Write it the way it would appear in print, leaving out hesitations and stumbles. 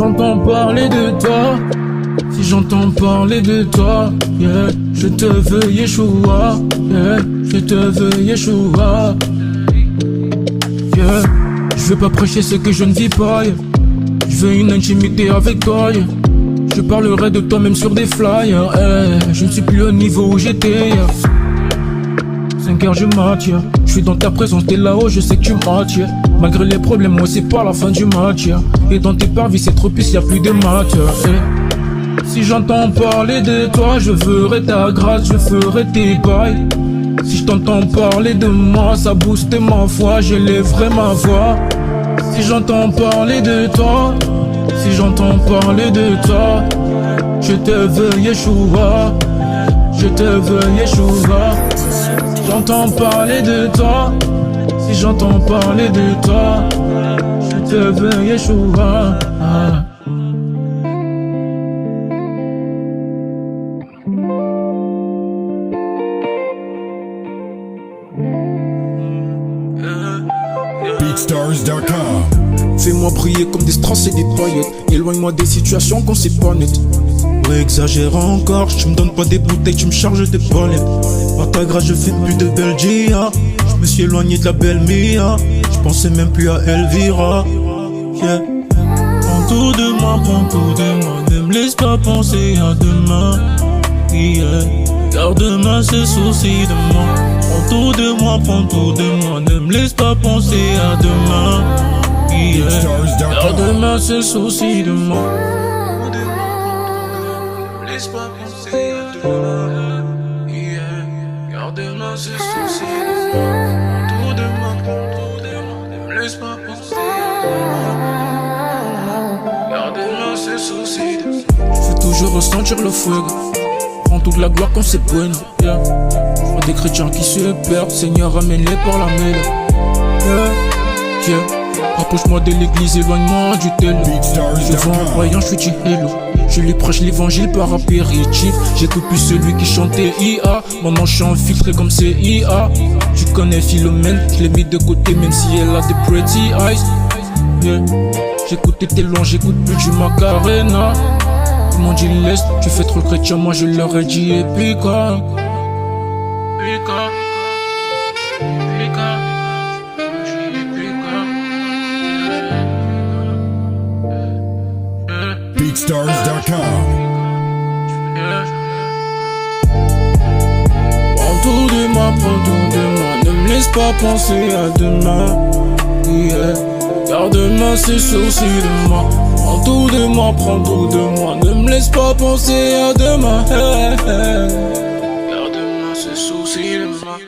j'entends parler de toi, si j'entends parler de toi, yeah, je te veux Yeshua, yeah, je te veux Yeshua, yeah. Je veux pas prêcher ce que je ne vis pas, yeah. Je veux une intimité avec toi, yeah. Je parlerai de toi même sur des flyers, yeah. Je ne suis plus au niveau où j'étais, yeah. 5 heures je match, yeah. Je suis dans ta présence, t'es là-haut, je sais que tu matches, yeah. Malgré les problèmes, moi c'est pas la fin du match, yeah. Et dans tes parvis c'est trop pisse, y'a plus de match, yeah. Si j'entends parler de toi, je ferai ta grâce, je ferai tes bails. Si je t'entends parler de moi, ça booste ma foi, j'élèverai ma voix. Si j'entends parler de toi, si j'entends parler de toi, je te veux Yeshua, je te veux Yeshua. J'entends parler de toi, si j'entends parler de toi, je te veux Yeshua. BeatStars.com. Fais-moi briller comme des strass et des paillettes. Éloigne-moi des situations qu'on sait pas net. Ouais, exagère encore, tu me donnes pas des bouteilles, tu me charges des palettes. Par ta grâce je fais plus de Belgia. Je me suis éloigné de la belle Mia. Je pensais même plus à Elvira, yeah. Prends tout de moi, ne me laisse pas penser à demain, yeah. Garde-moi ce souci de moi. Prends tout de moi, ne me laisse pas penser à demain, yeah. Garde-moi ce souci de moi. Ne me laisse pas penser à demain, yeah. Garde-moi ce souci de moi. Prends tout de moi, ne me laisse pas penser à demain. Garde-moi ce souci de moi. Je veux toujours ressentir le feu. Prends toute la gloire quand c'est bueno, yeah. Je vois des chrétiens qui se perdent, Seigneur ramène-les par la mêle, yeah, yeah. Rapproche-moi de l'église, éloigne-moi du tel. Je vois un croyant, je suis hello. Je lui prêche l'évangile par apéritif. J'écoute plus celui qui chantait IA. Maintenant je suis infiltré comme CIA. Tu connais Philomène, je l'ai mis de côté même si elle a des pretty eyes, yeah. J'écoutais tes loin, j'écoute plus du Macarena. Ils m'ont dit laisse, tu fais trop chrétien, moi je leur ai dit et puis quoi. BeatStars.com. Prends tout de moi, ne me laisse pas penser à demain, yeah. Garde-moi ces soucis de moi. Prends tout de moi, ne me laisse pas penser à demain, hey, hey. Garde-moi ces soucis de moi.